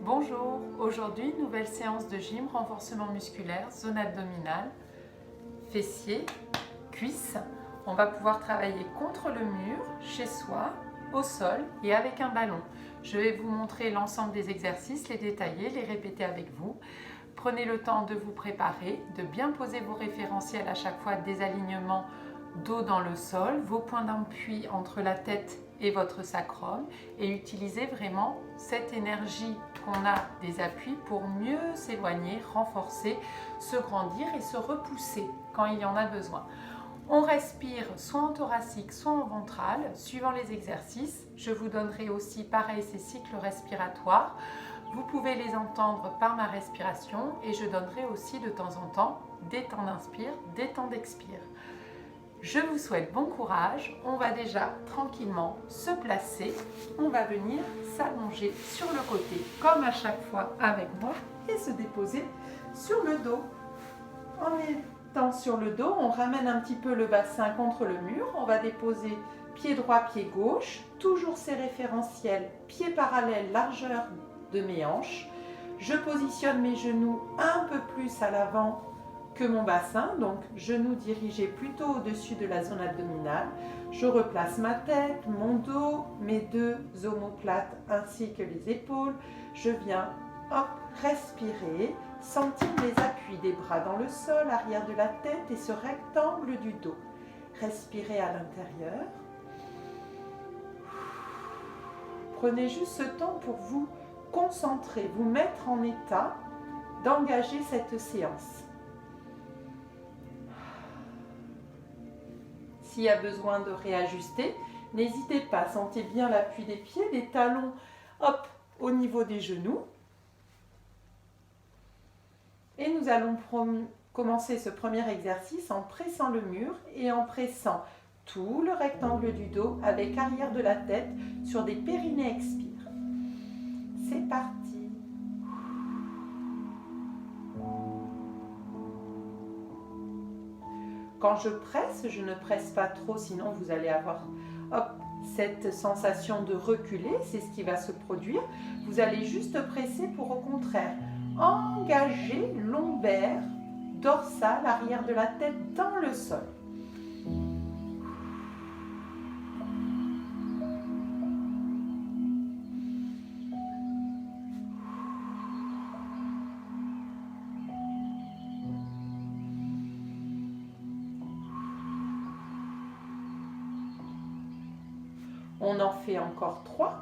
Bonjour, aujourd'hui nouvelle séance de gym, renforcement musculaire, zone abdominale, fessiers, cuisses. On va pouvoir travailler contre le mur, chez soi, au sol et avec un ballon. Je vais vous montrer l'ensemble des exercices, les détailler, les répéter avec vous. Prenez le temps de vous préparer, de bien poser vos référentiels à chaque fois des alignements dos dans le sol, vos points d'appui entre la tête et votre sacrum et utilisez vraiment cette énergie qu'on a des appuis pour mieux s'éloigner, renforcer, se grandir et se repousser quand il y en a besoin. On respire soit en thoracique, soit en ventral, suivant les exercices. Je vous donnerai aussi pareil ces cycles respiratoires. Vous pouvez les entendre par ma respiration et je donnerai aussi de temps en temps des temps d'inspire, des temps d'expire. Je vous souhaite bon courage. On va déjà tranquillement se placer. On va venir s'allonger sur le côté comme à chaque fois avec moi et se déposer sur le dos. En étant sur le dos, on ramène un petit peu le bassin contre le mur. On va déposer pied droit, pied gauche. Toujours ces référentiels, pieds parallèles, largeur de mes hanches. Je positionne mes genoux un peu plus à l'avant que mon bassin, donc genoux dirigés plutôt au-dessus de la zone abdominale. Je replace ma tête, mon dos, mes deux omoplates ainsi que les épaules. Je viens respirer, sentir les appuis des bras dans le sol, arrière de la tête et ce rectangle du dos. Respirez à l'intérieur. Prenez juste ce temps pour vous concentrer, vous mettre en état d'engager cette séance. S'il y a besoin de réajuster, n'hésitez pas, sentez bien l'appui des pieds, les talons au niveau des genoux. Et nous allons commencer ce premier exercice en pressant le mur et en pressant tout le rectangle du dos avec arrière de la tête sur des périnées expire. C'est parti. Quand je presse, je ne presse pas trop, sinon vous allez avoir cette sensation de reculer, c'est ce qui va se produire. Vous allez juste presser pour au contraire engager lombaire, dorsale, arrière de la tête dans le sol. On en fait encore 3.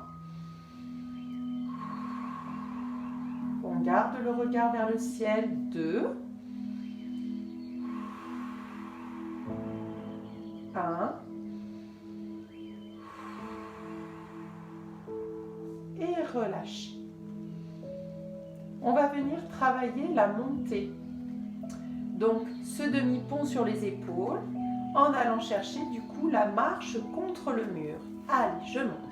On garde le regard vers le ciel. 2. 1. Et relâche. On va venir travailler la montée. Donc, ce demi-pont sur les épaules, en allant chercher du coup la marche contre le mur. Allez, je monte.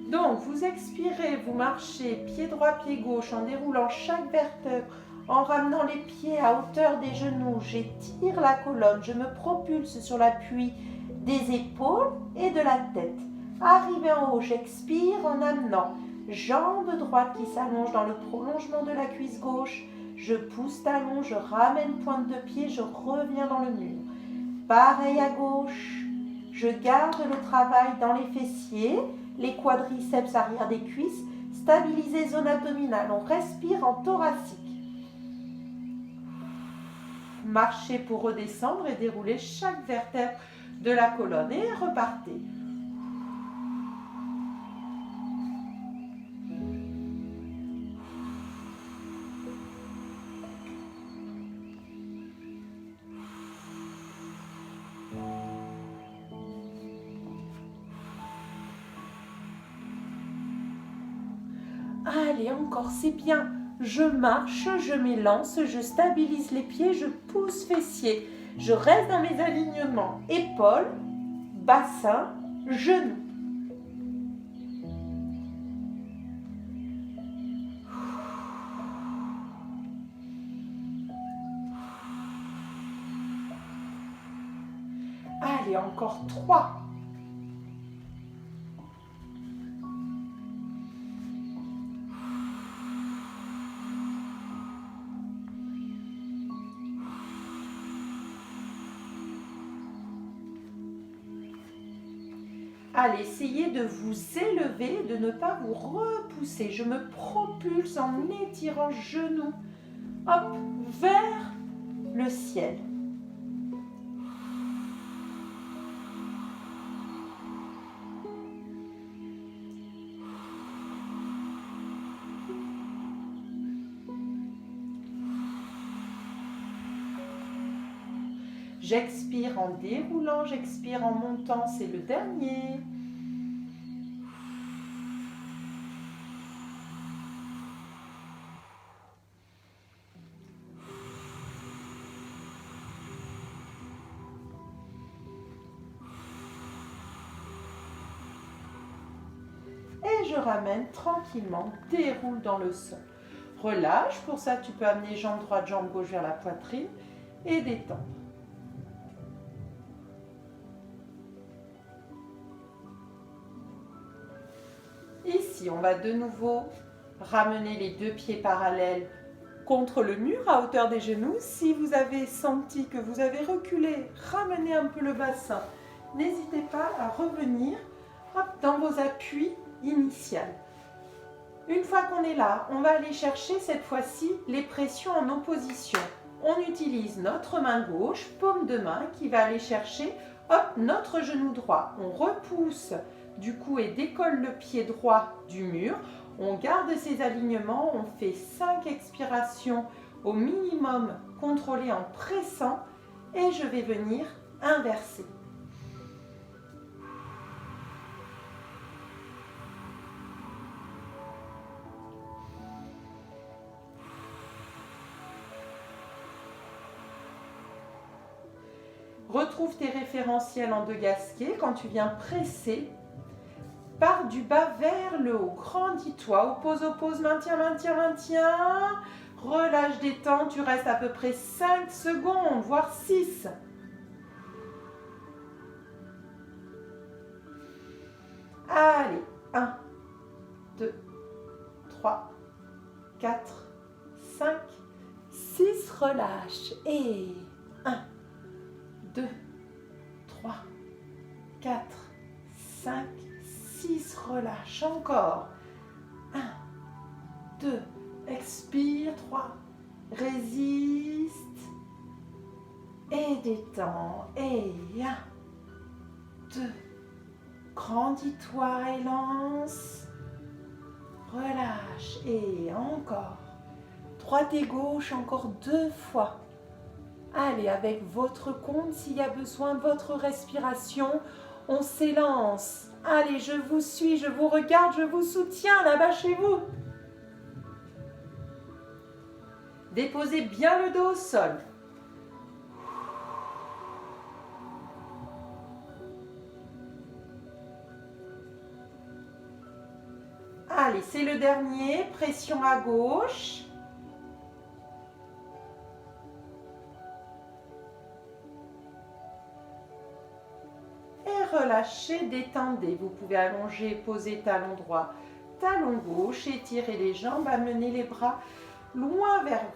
Donc, vous expirez, vous marchez pied droit, pied gauche en déroulant chaque vertèbre, en ramenant les pieds à hauteur des genoux. J'étire la colonne, je me propulse sur l'appui des épaules et de la tête. Arrivé en haut, j'expire en amenant jambe droite qui s'allonge dans le prolongement de la cuisse gauche. Je pousse talon, je ramène pointe de pied, je reviens dans le mur. Pareil à gauche, je garde le travail dans les fessiers, les quadriceps arrière des cuisses, stabiliser zone abdominale. On respire en thoracique. Marchez pour redescendre et dérouler chaque vertèbre de la colonne et repartez. Allez, encore, c'est bien. je marche, je m'élance, je stabilise les pieds, je pousse fessiers. Je reste dans mes alignements, épaules, bassin, genoux. Allez, encore 3. Allez, essayez de vous élever, de ne pas vous repousser. Je me propulse en étirant genoux, hop, vers le ciel. J'expire en déroulant, j'expire en montant, c'est le dernier. Et je ramène tranquillement, déroule dans le sol. Relâche, pour ça tu peux amener jambe droite, jambe gauche vers la poitrine et détendre. Ici, on va de nouveau ramener les deux pieds parallèles contre le mur à hauteur des genoux. Si vous avez senti que vous avez reculé, ramenez un peu le bassin. N'hésitez pas à revenir dans vos appuis initiaux. Une fois qu'on est là, on va aller chercher cette fois-ci les pressions en opposition. On utilise notre main gauche, paume de main, qui va aller chercher notre genou droit. On repousse du coup et décolle le pied droit du mur. On garde ces alignements, on fait 5 expirations au minimum contrôlées en pressant et je vais venir inverser. Retrouve tes référentiels en 2 gasquets quand tu viens presser. Pars du bas vers le haut. Grandis-toi. Oppose, oppose, maintiens, maintiens, maintiens. Relâche, détends. Tu restes à peu près 5 secondes, voire 6. Allez. 1, 2, 3, 4, 5, 6. Relâche. Et 1, 2, 3, 4, 5, 6, relâche, encore, 1, 2, expire, 3, résiste, et détends, et 1, 2, grandis-toi et lance, relâche, et encore, droite et gauche, encore 2 fois. Allez, avec votre compte, s'il y a besoin, votre respiration, on s'élance. Allez, je vous suis, je vous regarde, je vous soutiens là-bas chez vous. Déposez bien le dos au sol. Allez, c'est le dernier. Pression à gauche. Relâchez, détendez. Vous pouvez allonger, poser talon droit, talon gauche, étirer les jambes, amener les bras loin vers vous.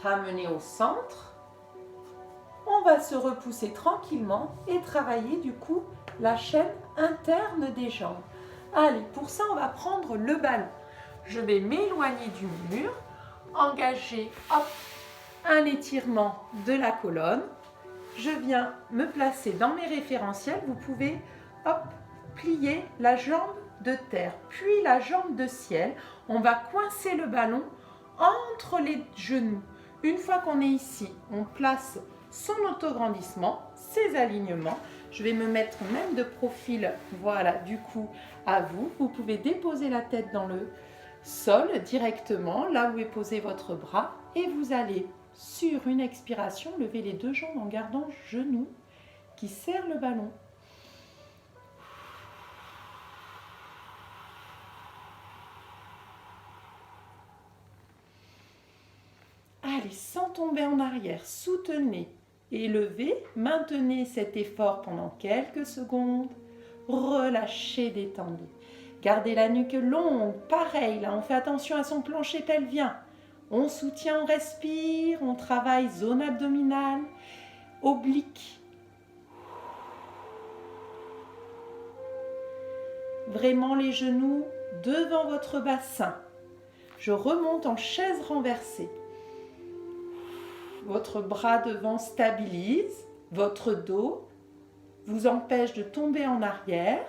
Ramenez au centre. On va se repousser tranquillement et travailler du coup la chaîne interne des jambes. Allez, pour ça, on va prendre le ballon. Je vais m'éloigner du mur, engager un étirement de la colonne. Je viens me placer dans mes référentiels. Vous pouvez plier la jambe de terre, puis la jambe de ciel. On va coincer le ballon entre les genoux. Une fois qu'on est ici, on place son autograndissement, ses alignements. Je vais me mettre même de profil, voilà, du coup, à vous. Vous pouvez déposer la tête dans le sol directement, là où est posé votre bras, et vous allez, sur une expiration, lever les deux jambes en gardant genou qui serre le ballon. Allez, sans tomber en arrière, soutenez, élevez, maintenez cet effort pendant quelques secondes, relâchez, détendez. Gardez la nuque longue, pareil, là on fait attention à son plancher pelvien. On soutient, on respire, on travaille zone abdominale, oblique. Vraiment les genoux devant votre bassin. Je remonte en chaise renversée. Votre bras devant stabilise, votre dos vous empêche de tomber en arrière.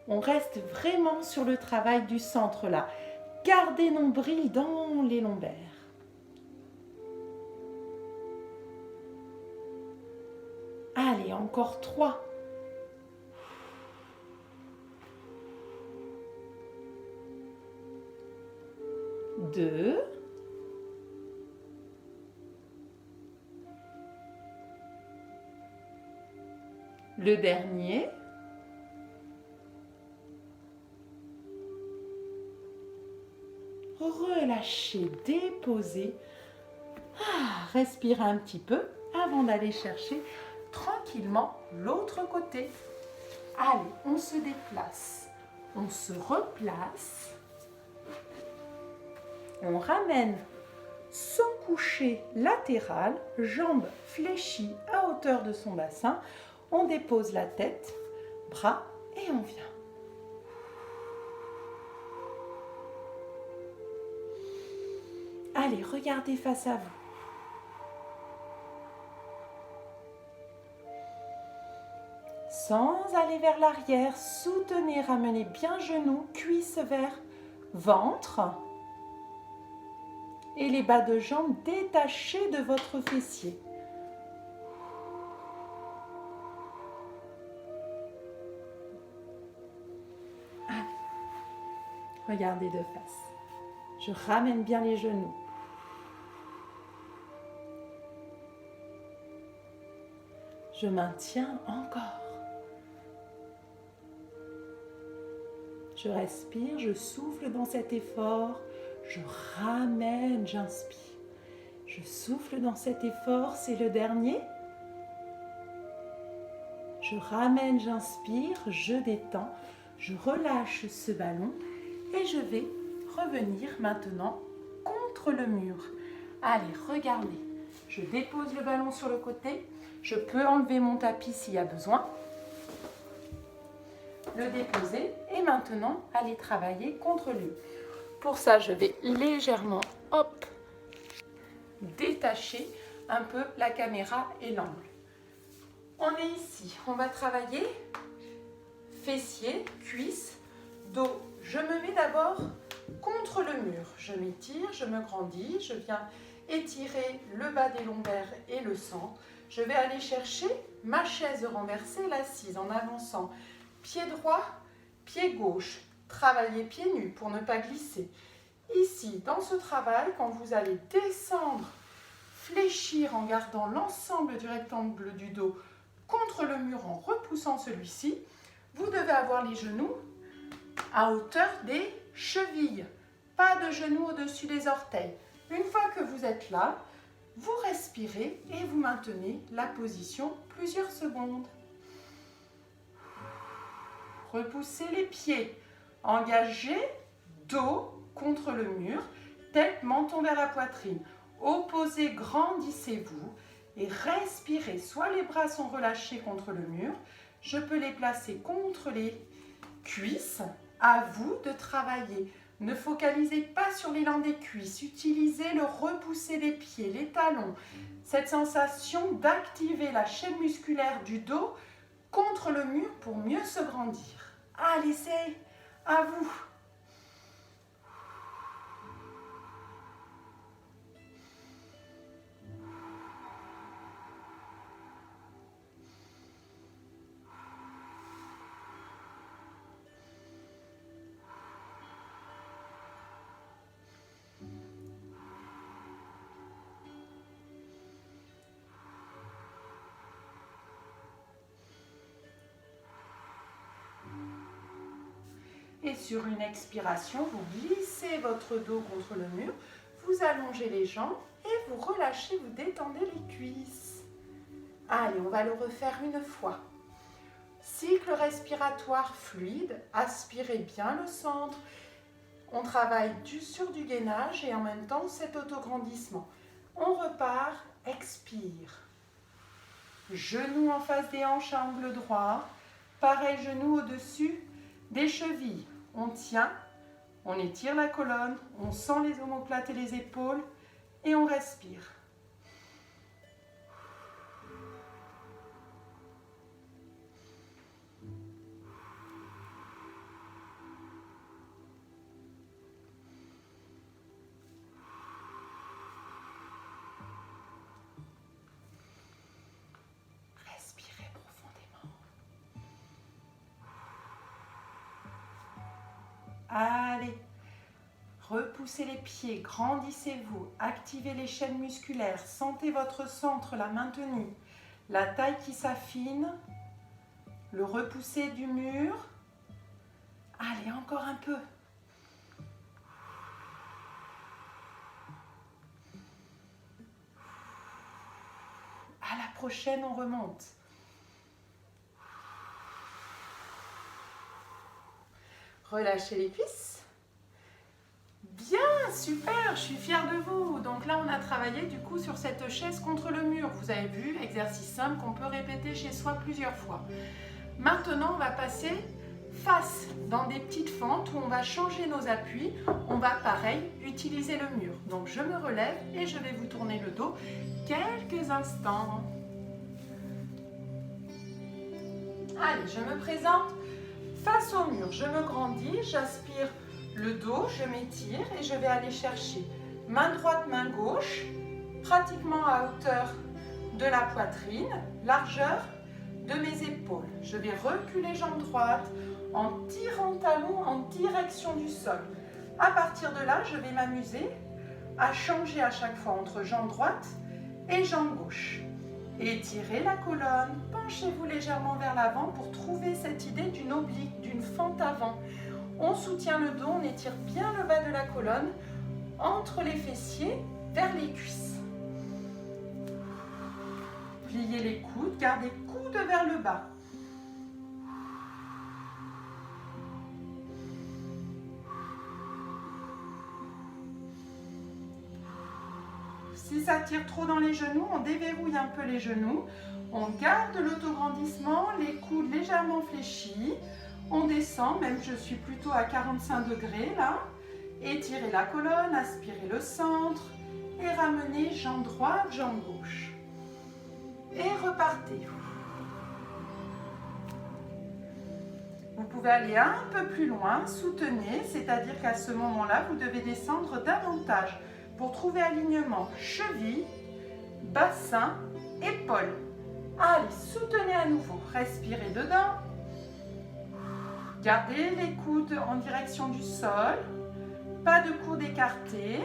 On reste vraiment sur le travail du centre là. Gardez nombril dans les lombaires. Allez, encore 3. 2. Le dernier. Relâchez, déposez. Respirez un petit peu avant d'aller chercher tranquillement l'autre côté. Allez, on se déplace, on se replace. On ramène son coucher latéral, jambes fléchies à hauteur de son bassin. On dépose la tête, bras et on vient. Allez, regardez face à vous. Sans aller vers l'arrière, soutenez, ramenez bien genoux, cuisses vers ventre. Et les bas de jambes détachés de votre fessier. Allez, regardez de face. Je ramène bien les genoux. Je maintiens encore. Je respire, je souffle dans cet effort. Je ramène, j'inspire. Je souffle dans cet effort, c'est le dernier. Je ramène, j'inspire, je détends. Je relâche ce ballon et je vais revenir maintenant contre le mur. Allez, regardez. Je dépose le ballon sur le côté. Je peux enlever mon tapis s'il y a besoin. Le déposer et maintenant aller travailler contre lui. Pour ça, je vais légèrement, détacher un peu la caméra et l'angle. On est ici, on va travailler fessiers, cuisses, dos. Je me mets d'abord contre le mur. Je m'étire, je me grandis, je viens étirer le bas des lombaires et le centre. Je vais aller chercher ma chaise renversée, l'assise, en avançant pied droit, pied gauche. Travailler pieds nus pour ne pas glisser. Ici, dans ce travail, quand vous allez descendre, fléchir en gardant l'ensemble du rectangle du dos contre le mur en repoussant celui-ci, vous devez avoir les genoux à hauteur des chevilles. Pas de genoux au-dessus des orteils. Une fois que vous êtes là, vous respirez et vous maintenez la position plusieurs secondes. Repoussez les pieds. Engagez, dos contre le mur, tête, menton vers la poitrine. Opposez, grandissez-vous et respirez. Soit les bras sont relâchés contre le mur, je peux les placer contre les cuisses. À vous de travailler. Ne focalisez pas sur l'élan des cuisses. Utilisez le repousser des pieds, les talons. Cette sensation d'activer la chaîne musculaire du dos contre le mur pour mieux se grandir. Allez, c'est à vous. Et sur une expiration, vous glissez votre dos contre le mur, vous allongez les jambes et vous relâchez, vous détendez les cuisses. Allez, on va le refaire une fois. Cycle respiratoire fluide, aspirez bien le centre. On travaille sur du gainage et en même temps cet autograndissement. On repart, expire. Genoux en face des hanches à angle droit. Pareil, genoux au-dessus des chevilles. On tient, on étire la colonne, on sent les omoplates et les épaules et on respire. Respirez profondément. Allez, repoussez les pieds, grandissez-vous, activez les chaînes musculaires, sentez votre centre, la maintenue, la taille qui s'affine, le repousser du mur. Allez, encore un peu. À la prochaine, on remonte. Relâchez les cuisses. Bien, super, je suis fière de vous. Donc là, on a travaillé du coup sur cette chaise contre le mur. Vous avez vu, exercice simple qu'on peut répéter chez soi plusieurs fois. Maintenant, on va passer face dans des petites fentes où on va changer nos appuis. On va, pareil, utiliser le mur. Donc, je me relève et je vais vous tourner le dos quelques instants. Allez, je me présente face au mur. Je me grandis, j'aspire le dos, je m'étire et je vais aller chercher main droite, main gauche, pratiquement à hauteur de la poitrine, largeur de mes épaules. Je vais reculer jambe droite en tirant talon en direction du sol. À partir de là, je vais m'amuser à changer à chaque fois entre jambe droite et jambe gauche. Étirez la colonne, penchez-vous légèrement vers l'avant pour trouver cette idée d'une oblique, d'une fente avant. On soutient le dos, on étire bien le bas de la colonne, entre les fessiers, vers les cuisses. Pliez les coudes, gardez coude vers le bas. Si ça tire trop dans les genoux, on déverrouille un peu les genoux. On garde l'autograndissement, les coudes légèrement fléchis. On descend, même je suis plutôt à 45 degrés là. Étirez la colonne, aspirez le centre et ramenez jambe droite, jambe gauche. Et repartez. Vous pouvez aller un peu plus loin, soutenez, c'est-à-dire qu'à ce moment-là, vous devez descendre davantage pour trouver alignement cheville, bassin, épaules. Allez, soutenez à nouveau, respirez dedans. Gardez les coudes en direction du sol, pas de coudes écartés.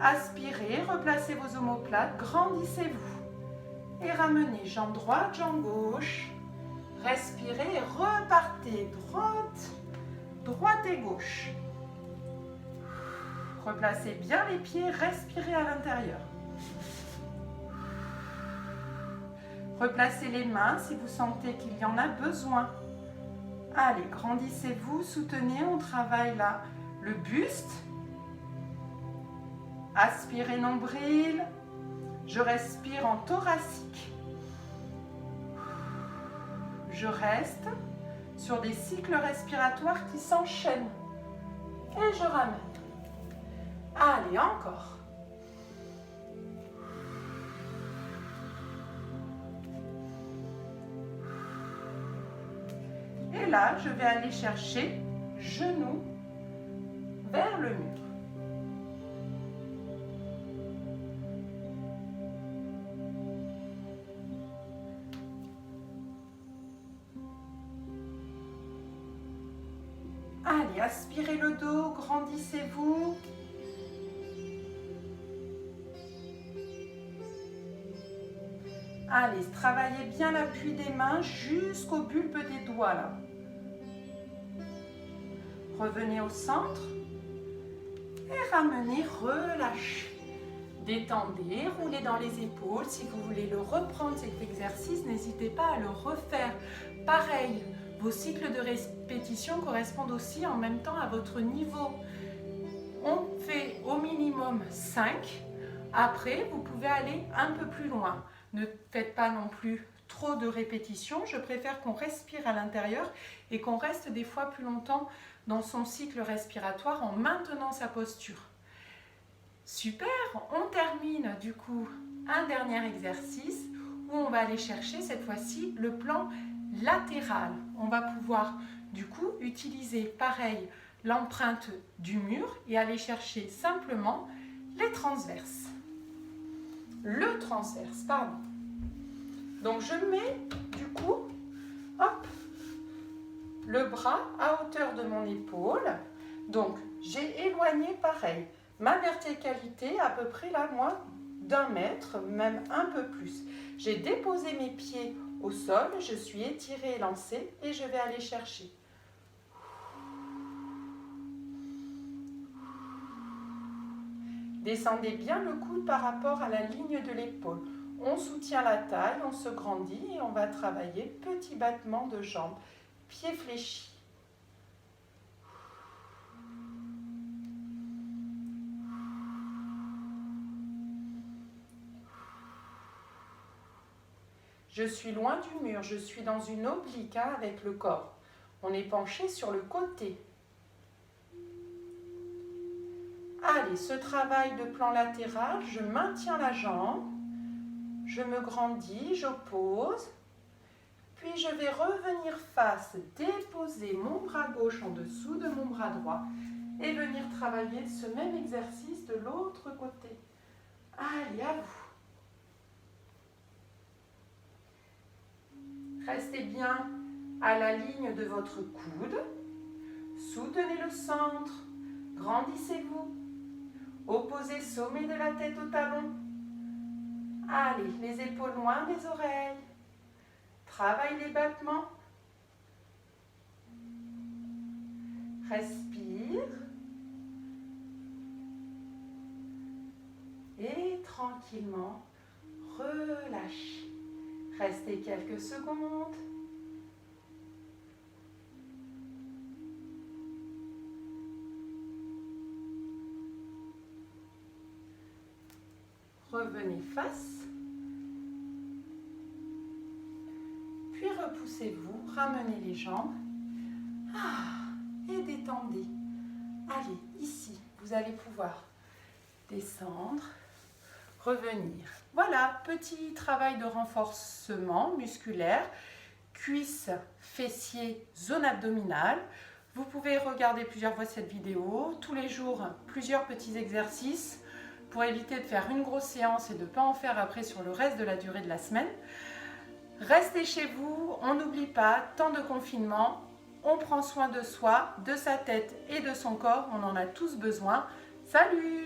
Aspirez, replacez vos omoplates, grandissez-vous. Et ramenez jambe droite, jambe gauche. Respirez et repartez, droite et gauche. Replacez bien les pieds, respirez à l'intérieur. Replacez les mains si vous sentez qu'il y en a besoin. Allez, grandissez-vous, soutenez, on travaille là le buste. Aspirez nombril. Je respire en thoracique. Je reste sur des cycles respiratoires qui s'enchaînent. Et je ramène. Allez, encore. Et là, je vais aller chercher genou vers le mur. Allez, aspirez le dos, grandissez-vous. Allez, travaillez bien l'appui des mains jusqu'au bulbe des doigts là. Revenez au centre et ramenez, relâchez. Détendez, roulez dans les épaules. Si vous voulez le reprendre cet exercice, n'hésitez pas à le refaire. Pareil, vos cycles de répétition correspondent aussi en même temps à votre niveau. On fait au minimum 5. Après, vous pouvez aller un peu plus loin. Ne faites pas non plus trop de répétitions. Je préfère qu'on respire à l'intérieur et qu'on reste des fois plus longtemps dans son cycle respiratoire en maintenant sa posture. Super, on termine du coup un dernier exercice où on va aller chercher cette fois-ci le plan latéral. On va pouvoir du coup utiliser pareil l'empreinte du mur et aller chercher simplement les transverses. Le transverse, pardon. Donc je mets du coup, hop, le bras à hauteur de mon épaule. Donc j'ai éloigné pareil. Ma verticalité à peu près là, moi, d'1 mètre, même un peu plus. J'ai déposé mes pieds au sol, je suis étirée et lancée et je vais aller chercher. Descendez bien le coude par rapport à la ligne de l'épaule. On soutient la taille, on se grandit et on va travailler petit battement de jambes, pieds fléchis. Je suis loin du mur, je suis dans une oblique avec le corps. On est penché sur le côté. Allez, ce travail de plan latéral, je maintiens la jambe, je me grandis, j'oppose, puis je vais revenir face, déposer mon bras gauche en dessous de mon bras droit et venir travailler ce même exercice de l'autre côté. Allez, à vous. Restez bien à la ligne de votre coude. Soutenez le centre. Grandissez-vous. Opposez sommet de la tête au talon. Allez, les épaules loin des oreilles. Travaille les battements. Respire. Et tranquillement, relâche. Restez quelques secondes. Revenez face. Puis repoussez-vous, ramenez les jambes. Et détendez. Allez, ici, vous allez pouvoir descendre, revenir. Voilà, petit travail de renforcement musculaire, cuisses, fessiers, zone abdominale. Vous pouvez regarder plusieurs fois cette vidéo, tous les jours, plusieurs petits exercices pour éviter de faire une grosse séance et de ne pas en faire après sur le reste de la durée de la semaine. Restez chez vous, on n'oublie pas, temps de confinement, on prend soin de soi, de sa tête et de son corps, on en a tous besoin. Salut!